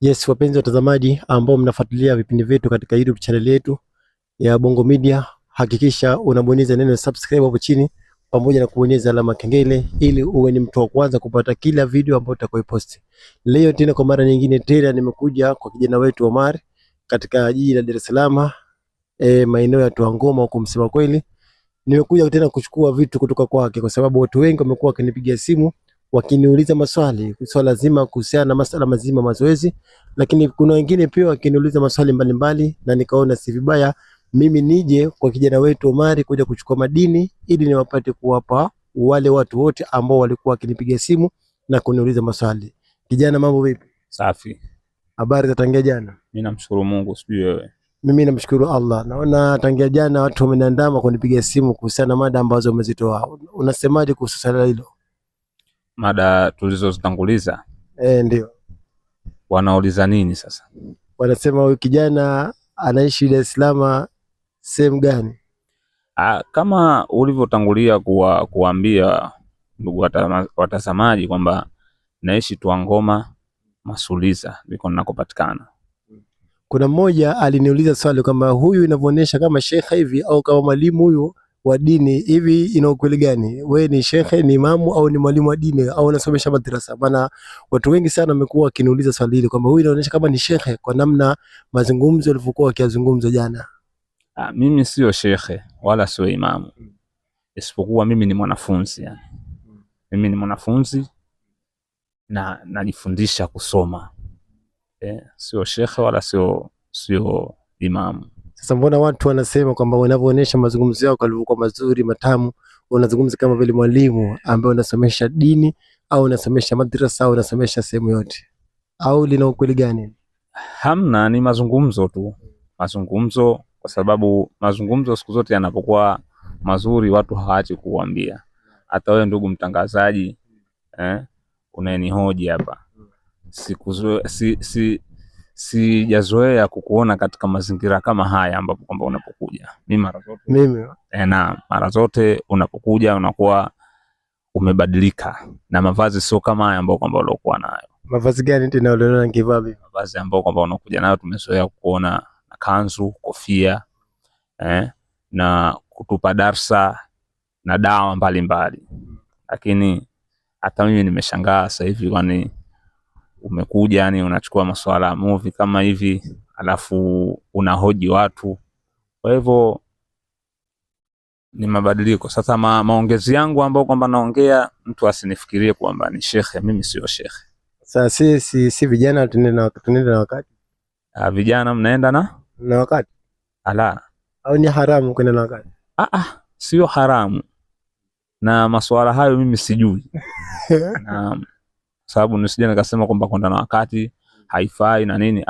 Yes, wapenzi watazamaji ambao mnafuatilia vipindi vyetu katika YouTube channel yetu ya Bongo Media, hakikisha unabonyeza neno subscribe hapo chini pamoja na kubonyeza alama kengele ili uwe ni mtu wa kwanza kupata kila video ambayo tutakayopost. Leo tena kwa mara nyingine tena nimekuja kwa kijana wetu Omar katika jiji la Dar es Salaam, maeneo ya Tuangoma huko. Msema kweli, nimekuja tena kuchukua vitu kutoka kwake kwa sababu watu wengi wamekuwa wakinipigia simu wakiniuliza maswali swala zima kuhusiana na masuala mazima mazoezi, lakini kuna wengine pia wakiniuliza maswali mbalimbali, na nikaona si vibaya mimi nije kwa kijana wetu Omar kuja kuchukua madini ili niwapate kuwapa wale watu wote ambao walikuwa wakinipigia simu na kuniuliza maswali. Kijana, mambo vipi? Safi. Habari za tangia jana? Mimi namshukuru Mungu, sijui wewe. Mimi namshukuru Allah. Naona tangia jana watu wameniandama kunipigia simu kuhusiana na mada ambazo umezitoa. Unasemaje kuhusu swala hilo? Mada tulizozitanguliza? Ndio. Wanauliza nini sasa? Wanasema huyu kijana anaishi Dar es Salaam sehemu gani? Kama ulivyotangulia kuambia ndugu watazamaji kwamba naishi Tuangoma Masuliza, ndiko ninakopatikana. Kuna mmoja aliniuliza swali kwamba huyu inavyoonyesha kama shekhe hivi au kama mwalimu huyu wa dini hivi, ina ukweli gani? Wewe ni shekhe, ni imamu au ni mwalimu wa dini au unasomesha madrasa? Maana watu wengi sana wamekuwa wakiniuliza swali hili kwamba huyu inaonyesha kama ni shekhe kwa namna mazungumzo yalivyokuwa yakizungumza jana. Mimi sio shekhe wala sio imamu, isipokuwa mimi ni mwanafunzi yani. Mimi ni mwanafunzi na najifundisha kusoma. Sio shekhe wala sio imamu. Sasa mbona watu wanasema kwamba unavyoonyesha mazungumzo yako yalivyokuwa mazuri matamu, unazungumza kama vile mwalimu ambaye unasomesha dini au unasomesha madrasa au unasomesha sehemu yote, au lina ukweli gani? Hamna, ni mazungumzo tu. Mazungumzo, kwa sababu mazungumzo siku zote yanapokuwa mazuri watu hawaachi kuambia. Hata wewe ndugu mtangazaji, unanihoji hapa, sijazoea kukuona katika mazingira kama haya ambapo kwamba unapokuja. Mimi mara zote unapokuja unakuwa umebadilika na mavazi sio kama haya ambapo kwamba ulikuwa nayo. Mavazi gani tena uliona ngivaa vipi? Mavazi ambapo kwamba unakuja nayo tumezoea kuona na kanzu, kofia, na kutupa darsa na dawa mbalimbali. Lakini hata mimi nimeshangaa sasa hivi, kwani umekuja yani unachukua masuala ya movie kama hivi alafu unahoji watu. Kwa hivyo ni mabadiliko. Sasa maongezi yangu ambao kwamba naongea, mtu asinifikirie kwamba ni shekhe. Mimi sio shekhe. Sasa si vijana tunaenda na wakati. Vijana mnaenda na wakati? Au ni haramu kwenda na wakati? Sio haramu. Na masuala hayo mimi sijui. Na sababu nisije nikasema kwamba kwenda na wakati haifai na nini.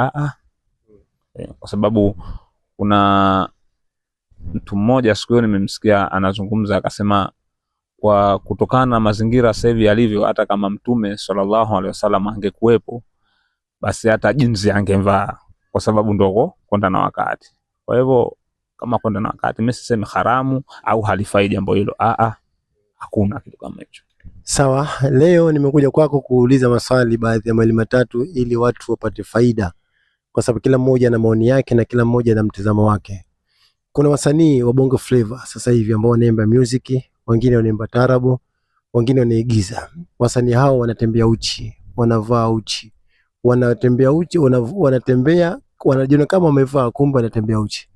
Kwa sababu kuna mtu mmoja siku hiyo nimemsikia anazungumza akasema, kwa kutokana na mazingira sasa hivi yalivyo, hata kama Mtume sallallahu alaihi wasallam angekuepo basi hata jinsi angevaa, kwa sababu ndoko kwenda na wakati. Kwa hivyo kama kwenda na wakati, mimi sisemi haramu au halifai jambo hilo. Hakuna kitu kama hicho. Sawa, leo nimekuja kwako kuuliza maswali, baadhi ya mawili matatu, ili watu wapate faida, kwa sababu kila mmoja na maoni yake na kila mmoja na mtazamo wake. Kuna wasanii wa Bongo Flava sasa hivi ambao wanaimba music, wengine wanaimba tarabu, wengine wanaigiza. Wasanii hao wanatembea uchi, wanavaa uchi, wanatembea uchi, wanatembea wanajiona kama wamevaa, kumbe wanatembea uchi,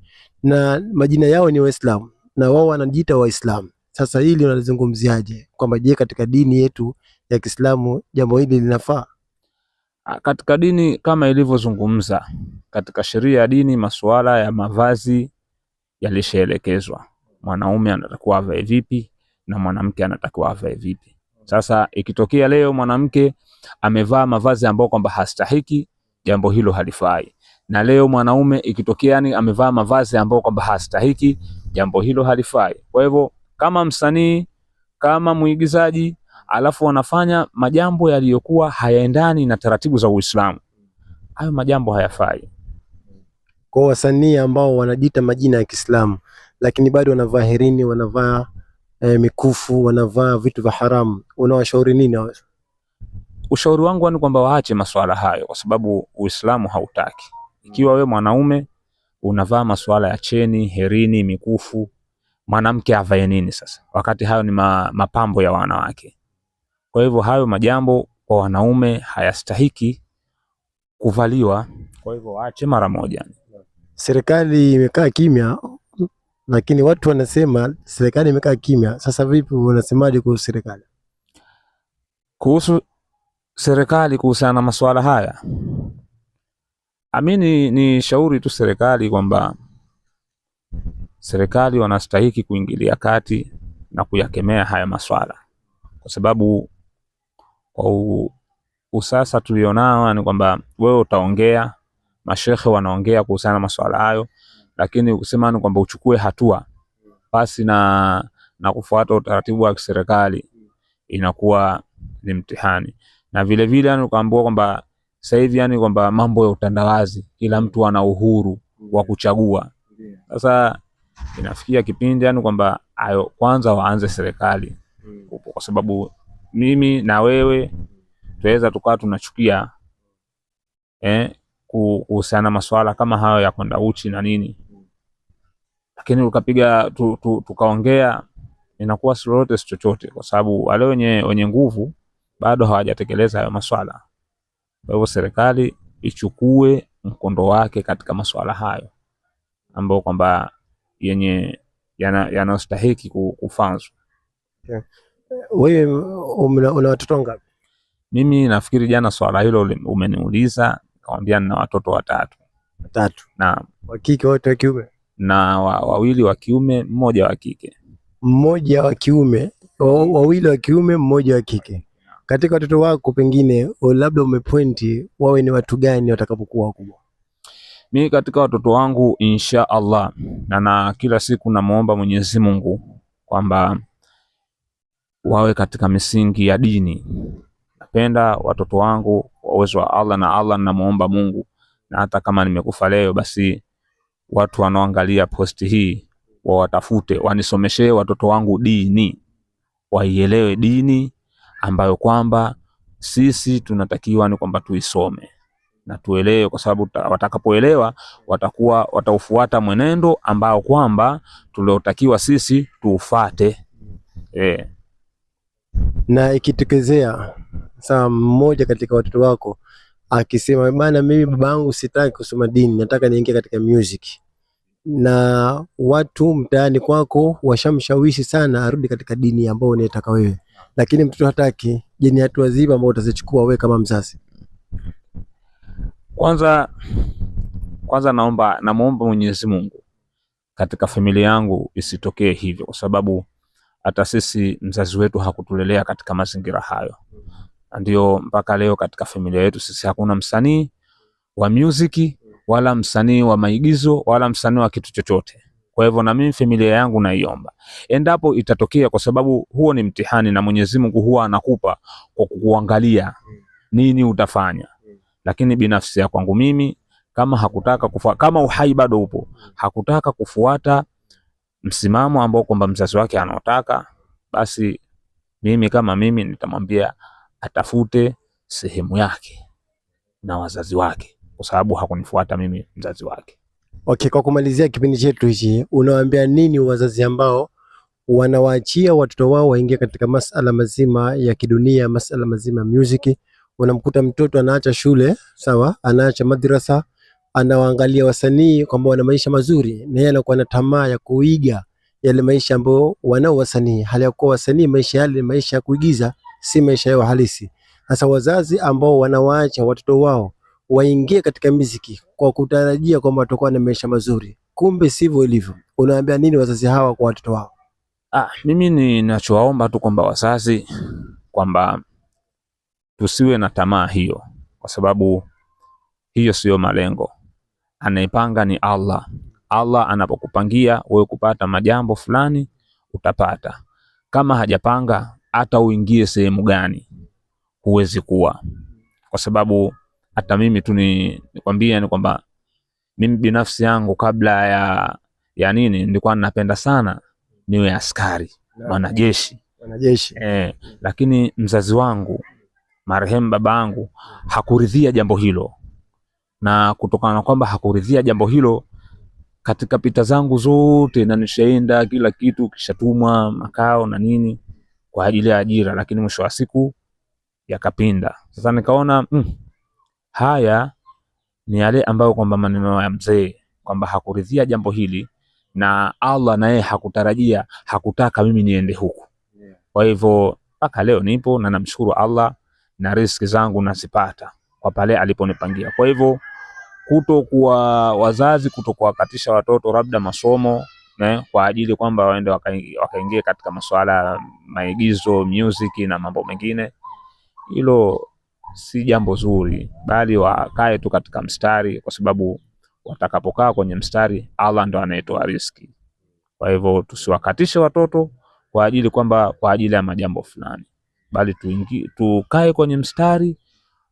na majina yao ni Waislamu na wao wanajiita Waislamu. Sasa hili unalizungumziaje, kwamba je, katika dini yetu ya Kiislamu jambo hili linafaa? Katika dini kama ilivyozungumza katika sheria ya dini, masuala ya mavazi yalishaelekezwa. Mwanaume anatakiwa avae vipi na mwanamke anatakiwa avae vipi. Sasa ikitokea leo mwanamke amevaa mavazi ambayo kwamba hastahiki, jambo hilo halifai. Na leo mwanaume ikitokea ni amevaa mavazi ambayo kwamba hastahiki, jambo hilo halifai. Kwa hivyo kama msanii, kama muigizaji, alafu wanafanya majambo yaliyokuwa hayaendani na taratibu za Uislamu, hayo majambo hayafai. Kwa wasanii ambao wanajiita majina ya Kiislamu lakini bado wanavaa herini, wanavaa mikufu, wanavaa vitu vya haramu, unawashauri nini hao? ushauri wangu ni kwamba waache masuala hayo, kwa sababu Uislamu hautaki. Ikiwa we mwanaume unavaa masuala ya cheni, herini, mikufu, mwanamke avae nini sasa, wakati hayo ni mapambo ya wanawake? Kwa hivyo hayo majambo kwa wanaume hayastahiki kuvaliwa, kwa hivyo waache mara moja. Serikali imekaa kimya, lakini watu wanasema serikali imekaa kimya. Sasa vipi, unasemaje kuhusu serikali? Kuhusu serikali kuhusiana na masuala haya, amini ni shauri tu serikali kwamba serikali wanastahiki kuingilia kati na kuyakemea haya masuala, kwa sababu kwa usasa tulionao ni kwamba wewe utaongea, mashehe wanaongea kuhusiana na masuala hayo, lakini ukisema ni kwamba uchukue hatua basi na kufuata utaratibu wa serikali, inakuwa ni mtihani. Na vile vile yani ukaambiwa kwamba sasa hivi yani kwamba mambo ya utandawazi, kila mtu ana uhuru wa kuchagua. Sasa inafikia kipindi yani kwamba ayo kwanza waanze serikali, kwa sababu mimi na wewe tuweza tukawa tunachukia kuhusiana masuala kama hayo ya kwenda uchi na nini, lakini ukapiga tukaongea, inakuwa si lolote si chochote, kwa sababu wale wenye nguvu bado hawajatekeleza hayo masuala. Kwa hivyo serikali ichukue mkondo wake katika masuala hayo ambao kwamba yenye yanastahili kufanzwa. Wewe una watoto wangapi? Mimi nafikiri jana swala hilo umeniuliza, nikamwambia nina watoto watatu. Na wa kike wote wa kiume? Na wawili wa kiume, mmoja wa kike. Mmoja wa kiume, wawili wa kiume, mmoja wa kike. Katika watoto wako pengine labda umepointi wawe ni watu gani watakapokuwa wakubwa? Mimi katika watoto wangu insha Allah, na kila siku namuomba Mwenyezi Mungu kwamba wawe katika misingi ya dini. Napenda watoto wangu kwa uwezo wa Allah, na Allah namuomba Mungu, na hata kama nimekufa leo basi watu wanaoangalia posti hii watafute wanisomeshe watoto wangu dini, waielewe dini ambayo kwamba sisi tunatakiwa ni kwamba tuisome na tuelewe, kwa sababu watakapoelewa wataufuata mwenendo ambao kwamba tuliotakiwa sisi tuufate. Na ikitokezea saa mmoja katika watoto wako akisema bana, mimi babangu sitaki kusoma dini, nataka niingie katika music, na watu mtaani kwako washamshawishi sana arudi katika dini ambayo unataka wewe, lakini mtoto hataki, je, ni hatua zipi ambazo utazichukua wewe kama mzazi? Kwanza namuomba Mwenyezi Mungu katika familia yangu isitokee hivyo, kwa sababu hata sisi mzazi wetu hakutulelea katika mazingira hayo. Ndio mpaka leo katika familia yetu sisi hakuna msanii wa music wala msanii wa maigizo wala msanii wa kitu chochote. Kwa hivyo na mimi familia yangu naiomba, endapo itatokea, kwa sababu huo ni mtihani na Mwenyezi Mungu huwa anakupa kwa kuangalia nini utafanya. Lakini binafsi ya kwangu mimi, kama hakutaka kama uhai bado upo, hakutaka kufuata msimamo ambao kwamba mzazi wake anaotaka, basi mimi kama mimi nitamwambia atafute sehemu yake na wazazi wake, kwa sababu hakunifuata mimi mzazi wake. Okay, kwa kumalizia kipindi chetu hichi, unawaambia nini wazazi ambao wanawaachia watoto wao waingie katika masala mazima ya kidunia, masala mazima ya music? Unamkuta mtoto anaacha shule, sawa, anaacha madrasa, anawaangalia wasanii kwamba wana maisha mazuri, na yeye anakuwa na tamaa ya kuiga yale maisha ambayo wanao wasanii, hali ya kuwa wasanii maisha yale ni maisha ya kuigiza, si maisha yao halisi. Sasa wazazi ambao wanawaacha watoto wao waingie katika muziki kwa kutarajia kwamba watakuwa na maisha mazuri, kumbe sivyo ilivyo, unawaambia nini wazazi hawa kwa watoto wao? Mimi ninachowaomba tu kwamba wazazi kwamba tusiwe na tamaa hiyo, kwa sababu hiyo sio malengo. Anayepanga ni Allah. Allah anapokupangia wewe kupata majambo fulani utapata. Kama hajapanga hata uingie sehemu gani huwezi kuwa. Kwa sababu hata mimi tu nikwambia ni kwamba mimi binafsi yangu kabla ya nini nilikuwa napenda sana niwe askari, mwanajeshi. Lakini mzazi wangu marehemu babangu hakuridhia jambo hilo, na kutokana na kwamba hakuridhia jambo hilo, katika pita zangu zote na nishaenda kila kitu, kishatumwa makao na nini kwa ajili ya ajira, lakini mwisho wa siku yakapinda. Sasa nikaona haya ni yale ambayo kwamba maneno ya mzee kwamba hakuridhia jambo hili, na Allah naye hakutarajia, hakutaka mimi niende huku. Kwa hivyo mpaka leo nipo na namshukuru Allah, na riziki zangu nazipata kwa pale aliponipangia. Kwa hivyo kutokuwa wazazi, kutokuwakatisha watoto labda masomo kwa ajili kwamba waende wakaingie katika masuala maigizo, music na mambo mengine, hilo si jambo zuri, bali wakae tu katika mstari, kwa sababu watakapokaa kwenye mstari Allah ndo anayetoa riziki. Kwa hivyo tusiwakatishe watoto kwa ajili kwamba kwa ajili ya majambo fulani, bali tukae kwenye mstari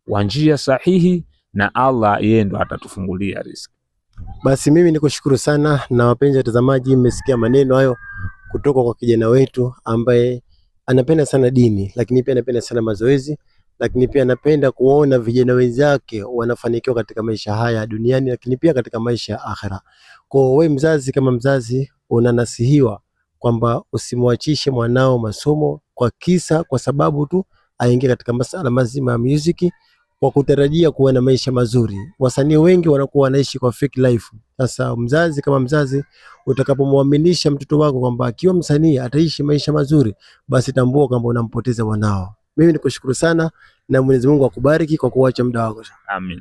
wa njia sahihi, na Allah yeye ndo atatufungulia riziki. Basi mimi nikushukuru sana, na wapenzi watazamaji, mmesikia maneno hayo kutoka kwa kijana wetu ambaye anapenda sana dini, lakini pia anapenda sana mazoezi, lakini pia anapenda kuona vijana wenzake wanafanikiwa katika maisha haya duniani, lakini pia katika maisha ya akhera. Kwa wewe mzazi, kama mzazi, unanasihiwa kwamba usimwachishe mwanao masomo kwa sababu tu aingie katika masuala mazima ya muziki kwa kutarajia kuwa na maisha mazuri. Wasanii wengi wanakuwa wanaishi kwa fake life. Sasa mzazi, kama mzazi, utakapomwaminisha mtoto wako kwamba akiwa msanii ataishi maisha mazuri, basi tambua kwamba unampoteza mwanao. Mimi nikushukuru sana, na Mwenyezi Mungu akubariki kwa kuacha muda wako. Amin.